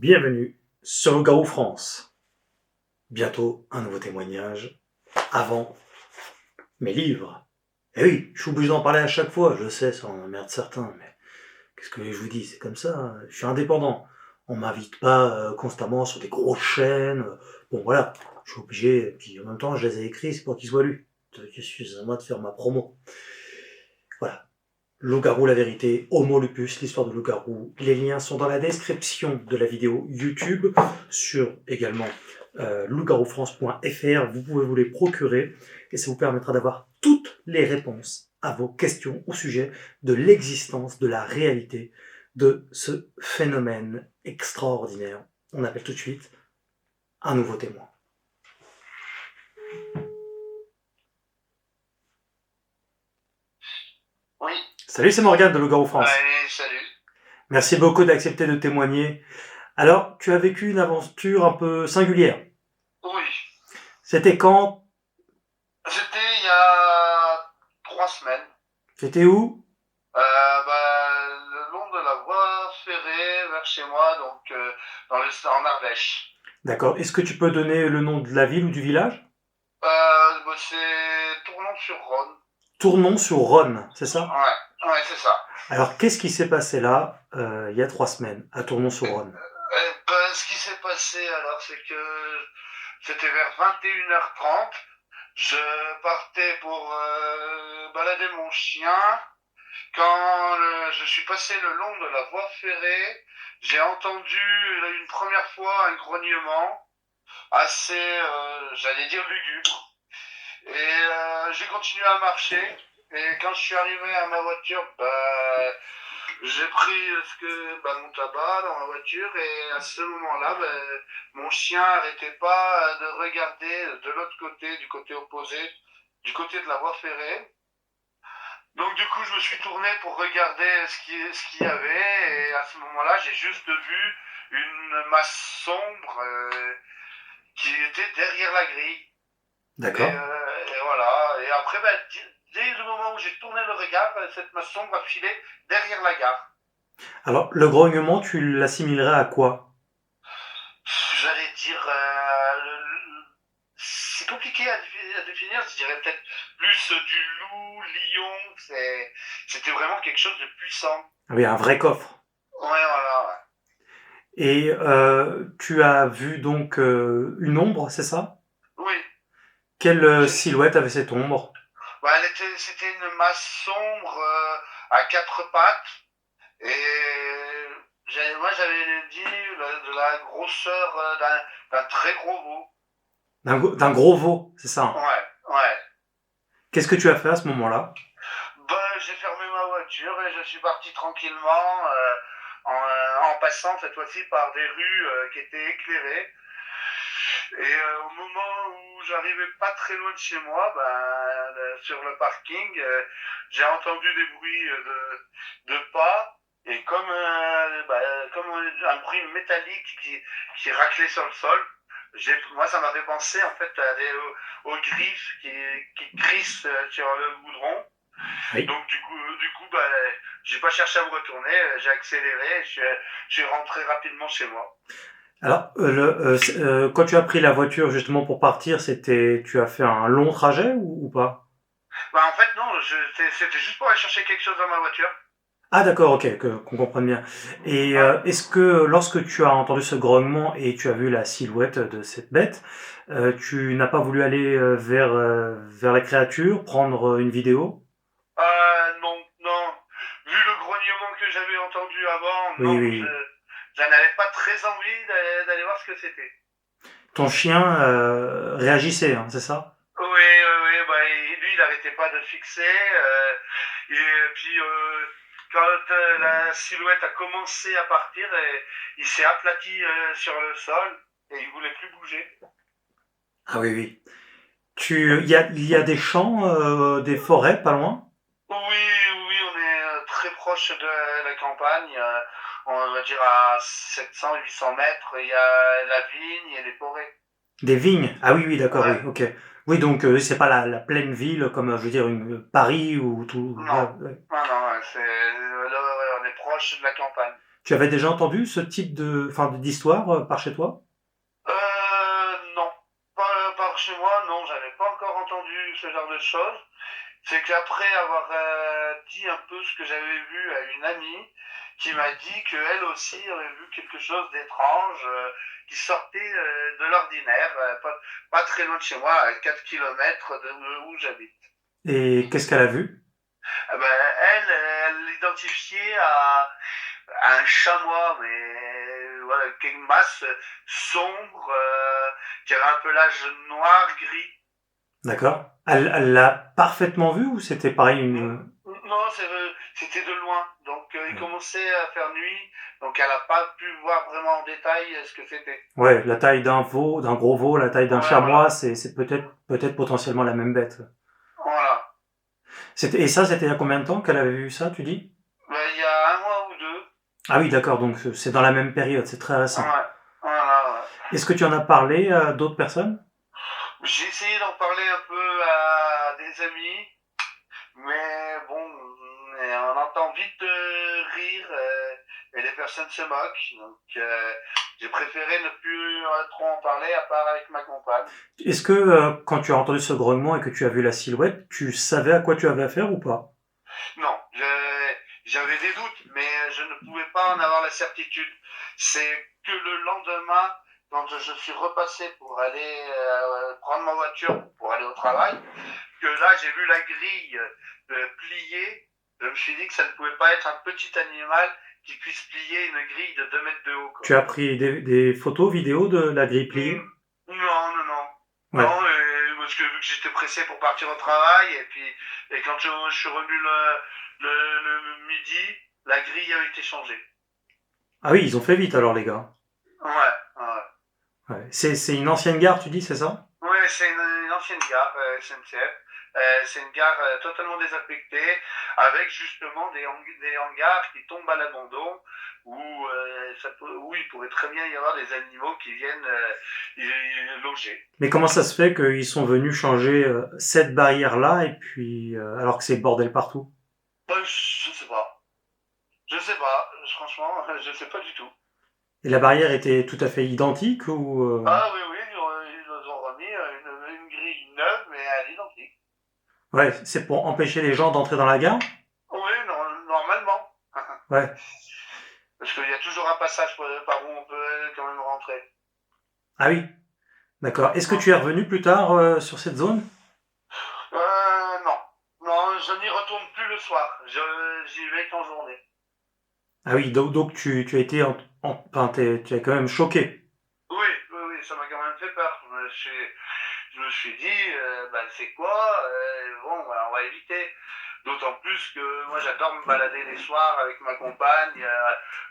Bienvenue sur Loup-Garou France. Bientôt un nouveau témoignage avant mes livres. Eh oui, je suis obligé d'en parler à chaque fois, je sais, ça en emmerde certains, mais qu'est-ce que je vous dis, c'est comme ça, hein. Je suis indépendant. On m'invite pas constamment sur des grosses chaînes. Bon voilà, je suis obligé, et puis en même temps je les ai écrits, c'est pour qu'ils soient lus. C'est à moi de faire ma promo. Voilà. Loup-Garou, la vérité, Homo lupus, l'histoire de Loup-Garou. Les liens sont dans la description de la vidéo YouTube, sur également loup-garoufrance.fr. Vous pouvez vous les procurer et ça vous permettra d'avoir toutes les réponses à vos questions au sujet de l'existence, de la réalité de ce phénomène extraordinaire. On appelle tout de suite un nouveau témoin. Oui. Salut, c'est Morgane de Loup-Garou France. Ouais, salut. Merci beaucoup d'accepter de témoigner. Alors, tu as vécu une aventure un peu singulière. Oui. C'était quand? C'était il y a 3 semaines. C'était où? Le long de la voie ferrée vers chez moi, donc en Ardèche. D'accord. Est-ce que tu peux donner le nom de la ville ou du village? C'est Tournon-sur-Rhône. Tournon-sur-Rhône, c'est ça? Ouais, c'est ça. Alors, qu'est-ce qui s'est passé là, il y a 3 semaines, à Tournon-sur-Rhône? Ce qui s'est passé alors, c'est que c'était vers 21h30. Je partais pour balader mon chien. Quand je suis passé le long de la voie ferrée, j'ai entendu une première fois un grognement assez, j'allais dire lugubre. Et j'ai continué à marcher. Et quand je suis arrivé à ma voiture, j'ai pris mon tabac dans ma voiture. Et à ce moment-là, mon chien n'arrêtait pas de regarder de l'autre côté, du côté opposé, du côté de la voie ferrée. Donc du coup, je me suis tourné pour regarder ce qu'il y avait, et à ce moment-là, j'ai juste vu une masse sombre qui était derrière la grille. D'accord. Et voilà. Et après, dès le moment où j'ai tourné le regard, cette masse sombre a filé derrière la gare. Alors, le grognement, tu l'assimilerais à quoi? J'allais dire, c'est compliqué à définir, je dirais peut-être plus du loup, lion, c'était vraiment quelque chose de puissant. Ah oui, un vrai coffre. Ouais, voilà, ouais. Et tu as vu donc une ombre, c'est ça? Oui. Quelle silhouette avait cette ombre? C'était une masse sombre à 4 pattes. Et moi, j'avais dit de la grosseur d'un très gros veau. D'un gros veau, c'est ça? Ouais. Qu'est-ce que tu as fait à ce moment-là? J'ai fermé ma voiture et je suis parti tranquillement en passant cette fois-ci par des rues qui étaient éclairées. Et au moment où j'arrivais pas très loin de chez moi, sur le parking, j'ai entendu des bruits de pas, et comme un bruit métallique qui raclait sur le sol. Moi, ça m'avait pensé en fait aux griffes qui crissent sur le goudron. Oui. Donc du coup, j'ai pas cherché à me retourner, j'ai accéléré, je suis rentré rapidement chez moi. Alors, quand tu as pris la voiture justement pour partir, tu as fait un long trajet ou pas? En fait, non, c'était juste pour aller chercher quelque chose dans ma voiture. Ah d'accord, ok, qu'on comprenne bien. Et est-ce que lorsque tu as entendu ce grognement et tu as vu la silhouette de cette bête, tu n'as pas voulu aller vers la créature, prendre une vidéo? Non. Vu le grognement que j'avais entendu avant, Oui, non, oui. j'en avais pas très envie d'aller voir ce que c'était. Ton chien réagissait, hein, c'est ça? Oui, lui, il n'arrêtait pas de fixer. Et puis, quand la silhouette a commencé à partir, il s'est aplati sur le sol et il voulait plus bouger. Ah oui, oui. Il y a des champs, des forêts pas loin? Oui, on est très proche de la campagne. On va dire à 700-800 mètres, il y a la vigne et les forêts. Des vignes? Ah oui, oui, d'accord, oui, Ouais. ok. Oui, donc c'est pas la pleine ville comme, je veux dire, Paris ou tout. Non, Ouais. non, on n'est proche de la campagne. Tu avais déjà entendu ce type d'histoire par chez toi? Non, pas par chez moi, non, j'avais pas encore entendu ce genre de choses. C'est qu'après avoir dit un peu ce que j'avais vu à une amie, qui m'a dit qu'elle aussi avait vu quelque chose d'étrange, qui sortait de l'ordinaire, pas très loin de chez moi, à 4 kilomètres de où j'habite. Et qu'est-ce qu'elle a vu? Ah ben, elle l'identifiait à un chamois, mais voilà, qui a une masse sombre, qui avait un pelage noir, gris. D'accord. Elle l'a parfaitement vu ou c'était pareil Non, c'était de loin. Donc il Ouais. commençait à faire nuit, donc elle n'a pas pu voir vraiment en détail ce que c'était. Ouais, la taille d'un gros veau, la taille d'un Ouais, chamois, voilà. c'est peut-être potentiellement la même bête. Voilà. Et ça, c'était il y a combien de temps qu'elle avait vu ça, tu dis? Ben, il y a un mois ou deux. Ah oui, d'accord, donc c'est dans la même période, c'est très récent. Ouais. Voilà, ouais. Est-ce que tu en as parlé à d'autres personnes? J'ai essayé d'en parler un peu à des amis, mais bon, on entend vite rire et les personnes se moquent. Donc j'ai préféré ne plus trop en parler à part avec ma compagne. Est-ce que quand tu as entendu ce grognement et que tu as vu la silhouette, tu savais à quoi tu avais affaire ou pas? Non, j'avais des doutes, mais je ne pouvais pas en avoir la certitude. C'est que le lendemain, quand je suis repassé pour aller prendre ma voiture pour aller au travail, que là j'ai vu la grille plier. Je me suis dit que ça ne pouvait pas être un petit animal qui puisse plier une grille de 2 mètres de haut. Quoi. Tu as pris des photos, vidéos de la grille pliée? Non, non, non. Ouais. Non, parce que vu que j'étais pressé pour partir au travail, et quand je suis revenu le midi, la grille a été changée. Ah oui, ils ont fait vite alors les gars. Ouais, ouais. Ouais. C'est une ancienne gare, tu dis, c'est ça? Ouais, c'est une ancienne gare SNCF. C'est une gare totalement désaffectée, avec justement des hangars qui tombent à l'abandon, où il pourrait très bien y avoir des animaux qui viennent y loger. Mais comment ça se fait qu'ils sont venus changer cette barrière-là et puis alors que c'est le bordel partout? Je sais pas. Je sais pas. Franchement, je sais pas du tout. Et la barrière était tout à fait identique ou Ah oui, oui, ils nous ont remis une grille neuve, mais à l'identique. Ouais, c'est pour empêcher les gens d'entrer dans la gare? Oui, normalement. Ouais. Parce qu'il y a toujours un passage par où on peut quand même rentrer. Ah oui, d'accord. Est-ce que tu es revenu plus tard sur cette zone? Non. Non, je n'y retourne plus le soir. J'y vais qu'en journée. Ah oui, donc tu as été enfin, tu es quand même choqué. Oui, oui, oui, ça m'a quand même fait peur. Je me suis dit, c'est quoi bon, on va éviter. D'autant plus que moi j'adore me balader les soirs avec ma compagne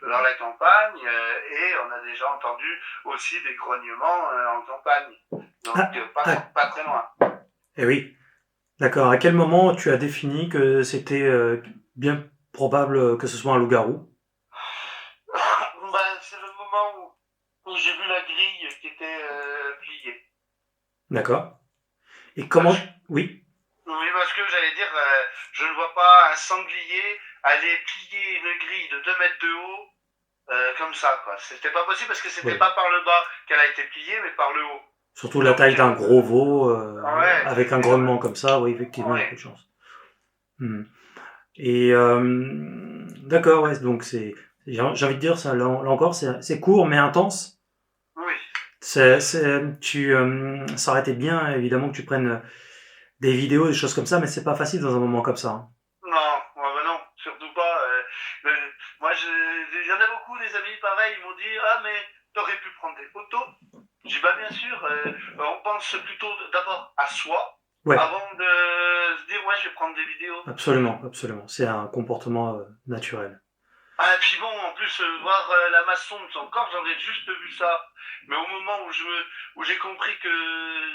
dans la campagne et on a déjà entendu aussi des grognements en campagne. Donc pas très loin. Eh oui, d'accord. À quel moment tu as défini que c'était bien probable que ce soit un loup-garou? C'est le moment où j'ai vu la grille qui était pliée. D'accord. Et comment... Oui. Oui, parce que j'allais dire, je ne vois pas un sanglier aller plier une grille de 2 mètres de haut comme ça, quoi. C'était pas possible parce que c'était pas par le bas qu'elle a été pliée, mais par le haut. Surtout la taille d'un gros veau Ouais, avec un grognement comme ça, oui, effectivement, il y a peu de chance. Et d'accord, ouais, donc j'ai envie de dire, ça, là encore, c'est court mais intense. Oui. Ça aurait été bien, évidemment, que tu prennes des vidéos, des choses comme ça, mais c'est pas facile dans un moment comme ça. Hein. Non, surtout pas. Moi, il y en a beaucoup des amis pareils, ils m'ont dit ah mais t'aurais pu prendre des photos. Je dis bah bien sûr. On pense plutôt d'abord à soi avant de se dire ouais je vais prendre des vidéos. Absolument, absolument. C'est un comportement naturel. Ah et puis bon, en plus voir la masse sombre encore, j'en ai juste vu ça. Mais au moment où j'ai compris que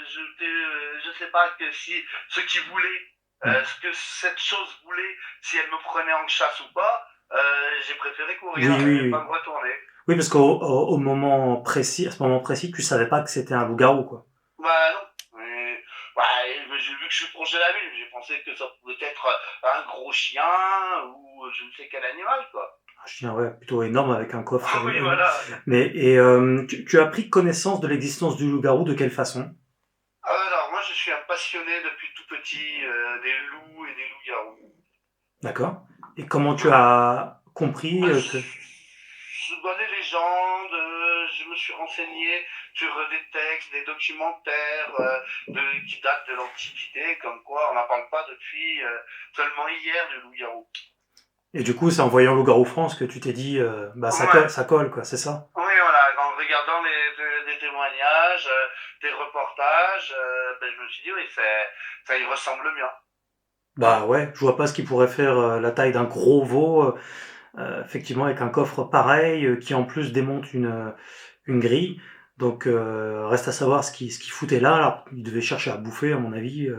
je sais pas que si ce qui voulait, ce que cette chose voulait, si elle me prenait en chasse ou pas, j'ai préféré courir et pas me retourner. Oui, parce qu'au moment précis, à ce moment précis, tu savais pas que c'était un loup-garou, quoi. Bah non. J'ai vu que je suis proche de la ville, j'ai pensais que ça pouvait être un gros chien ou je ne sais quel animal, quoi. Un chien, ouais, plutôt énorme avec un coffre Ah oui, énorme. voilà. Mais, et tu as pris connaissance de l'existence du loup-garou de quelle façon? Alors, moi, je suis un passionné depuis tout petit des loups et des loups-garous. D'accord. Et comment tu Voilà. as compris Bah, que... dans les légendes, je me suis renseigné sur des textes, des documentaires qui datent de l'Antiquité, comme quoi on n'en parle pas depuis seulement hier du loup-garou. Et du coup, c'est en voyant Loup-garou France que tu t'es dit, bah Ouais, ça colle, quoi, c'est ça? oui, voilà, en regardant des témoignages, des reportages, ben, je me suis dit, oui, ça y ressemble bien. Bah ouais, je vois pas ce qui pourrait faire la taille d'un gros veau, effectivement, avec un coffre pareil, qui en plus démonte une grille. Donc, reste à savoir ce qu'il foutait là. Alors, il devait chercher à bouffer, à mon avis,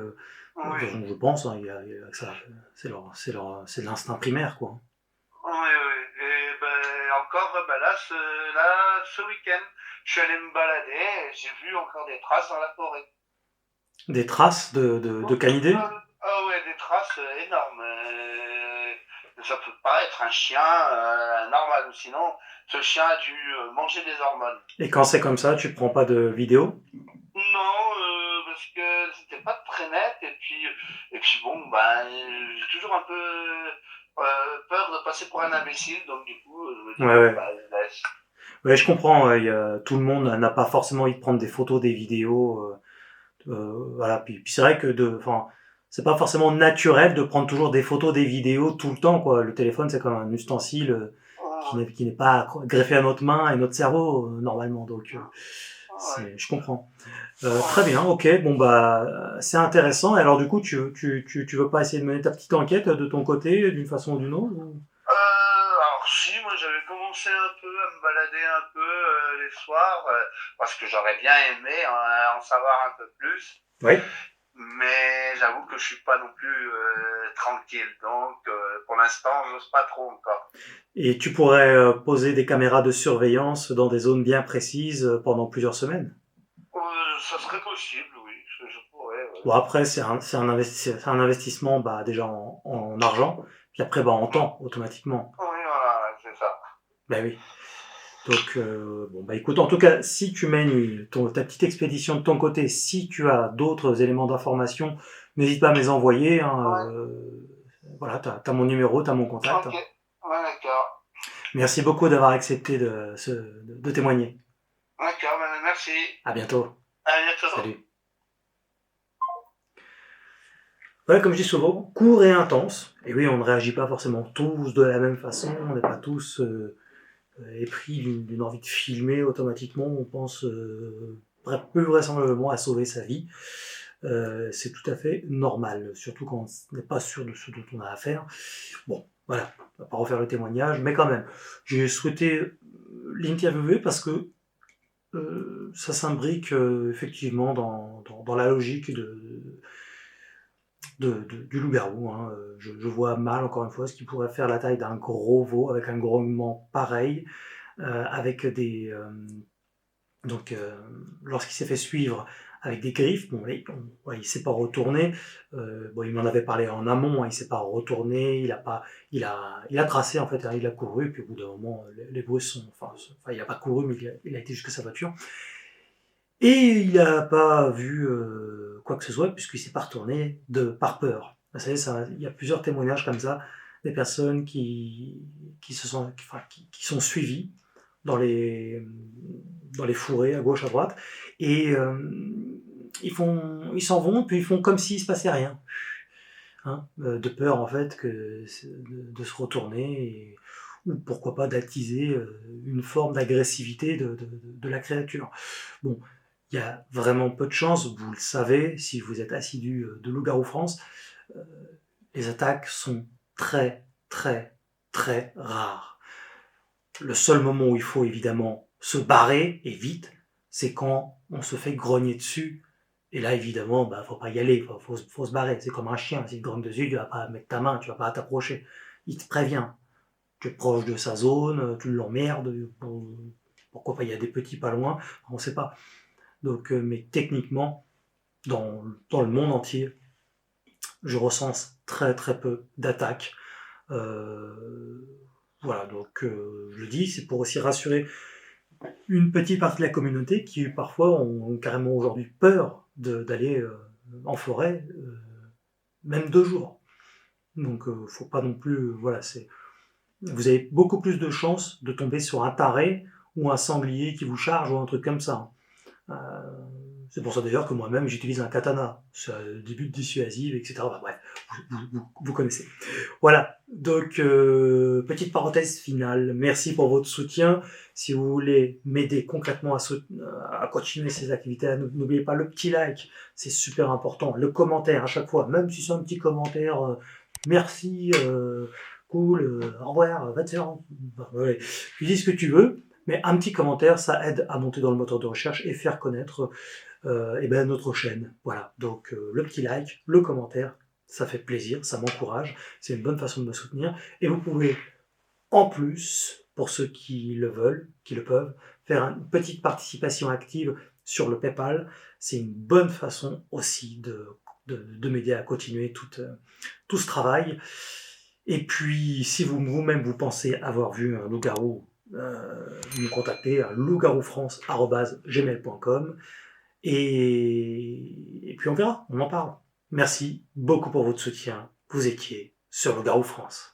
Oui, je pense, hein, ça, c'est de l'instinct primaire, quoi. oui, oui. Et ben, encore, ben là, ce week-end, je suis allé me balader et j'ai vu encore des traces dans la forêt. Des traces de canidés? Ah ouais, des traces énormes. Ça peut pas être un chien normal, ou sinon, ce chien a dû manger des hormones. Et quand c'est comme ça, tu prends pas de vidéo? Non, parce que c'était pas très net, et puis bon, ben, j'ai toujours un peu peur de passer pour un imbécile, donc du coup, je me dis, Ouais, bon, ouais. ben, je laisse. Ouais, je comprends. Ouais, tout le monde n'a pas forcément envie de prendre des photos, des vidéos. Voilà. Puis c'est vrai que enfin, c'est pas forcément naturel de prendre toujours des photos, des vidéos tout le temps, quoi. Le téléphone, c'est comme un ustensile Ouais, qui n'est pas greffé à notre main et notre cerveau normalement. Donc, ouais, je comprends. Très ouais. bien, ok. Bon bah, c'est intéressant. Et alors du coup, tu veux pas essayer de mener ta petite enquête de ton côté, d'une façon ou d'une autre? Alors si, moi j'avais commencé un peu à me balader un peu les soirs, parce que j'aurais bien aimé en savoir un peu plus. Oui. Mais j'avoue que je suis pas non plus tranquille, donc pour l'instant j'ose pas trop encore. Et tu pourrais poser des caméras de surveillance dans des zones bien précises pendant plusieurs semaines. Ça serait possible, oui, je pourrais. Ouais. Bon après, c'est un investissement bah, déjà en argent, puis après bah, en temps automatiquement. Oui, voilà, c'est ça. Ben oui. Donc bon bah écoute, en tout cas, si tu mènes ta petite expédition de ton côté, si tu as d'autres éléments d'information, n'hésite pas à me les envoyer. Hein, Ouais, voilà, t'as mon numéro, t'as mon contact. ok, ouais, d'accord. Merci beaucoup d'avoir accepté de témoigner. D'accord, ben, merci. À bientôt. À bientôt. Salut. Ouais, comme je dis souvent, court et intense. Et oui, on ne réagit pas forcément tous de la même façon. On n'est pas tous épris d'une envie de filmer automatiquement. On pense peu vraisemblablement à sauver sa vie. C'est tout à fait normal, surtout quand on n'est pas sûr de ce dont on a affaire. Bon, voilà, on va pas refaire le témoignage, mais quand même, j'ai souhaité l'interviewer parce que ça s'imbrique effectivement dans la logique du loup-garou. Hein. Je vois mal, encore une fois, ce qui pourrait faire la taille d'un gros veau avec un grognement pareil, avec des... donc, lorsqu'il s'est fait suivre avec des griffes, bon, ouais, il s'est pas retourné. Bon, il m'en avait parlé en amont, hein, il s'est pas retourné, il a tracé en fait, hein, il a couru, puis au bout d'un moment, les bruits enfin, il a pas couru, mais il a été jusqu'à sa voiture. Et il n'a pas vu quoi que ce soit, puisqu'il s'est pas retourné par peur. Vous savez, il y a plusieurs témoignages comme ça, des personnes qui sont suivies dans les fourrés à gauche, à droite, et ils s'en vont, puis ils font comme s'il se passait rien, hein, de peur en fait de se retourner, ou pourquoi pas d'attiser une forme d'agressivité de la créature. Bon, il y a vraiment peu de chances, vous le savez, si vous êtes assidu de Loup-garou France, euh, les attaques sont très, très, très rares. Le seul moment où il faut évidemment se barrer, et vite, c'est quand on se fait grogner dessus. Et là, évidemment, bah, faut pas y aller, faut se barrer. C'est comme un chien, s'il te grogne dessus, tu vas pas mettre ta main, tu vas pas t'approcher. Il te prévient. Tu es proche de sa zone, tu l'emmerdes, pourquoi pas, il y a des petits pas loin, on ne sait pas. Donc, mais techniquement, dans le monde entier, je recense très très peu d'attaques. Voilà, donc je le dis, c'est pour aussi rassurer une petite partie de la communauté qui parfois ont carrément aujourd'hui peur d'aller en forêt, même 2 jours. Donc faut pas non plus, voilà, vous avez beaucoup plus de chances de tomber sur un taré ou un sanglier qui vous charge ou un truc comme ça. C'est pour ça d'ailleurs que moi-même j'utilise un katana. C'est des buts dissuasifs, etc. Bah, bref, vous connaissez. Voilà, donc petite parenthèse finale. Merci pour votre soutien. Si vous voulez m'aider concrètement à continuer ces activités, n'oubliez pas le petit like, c'est super important. Le commentaire à chaque fois, même si c'est un petit commentaire, merci, cool, au revoir, va te faire. Ouais, tu dis ce que tu veux. Mais un petit commentaire, ça aide à monter dans le moteur de recherche et faire connaître notre chaîne. Voilà, donc le petit like, le commentaire, ça fait plaisir, ça m'encourage, c'est une bonne façon de me soutenir. Et vous pouvez, en plus, pour ceux qui le veulent, qui le peuvent, faire une petite participation active sur le PayPal. C'est une bonne façon aussi de m'aider à continuer tout ce travail. Et puis, si vous-même vous pensez avoir vu un loup-garou, vous me contactez à loup-garou-france@gmail.com et puis on verra, on en parle. Merci beaucoup pour votre soutien. Vous étiez sur Le Garou France.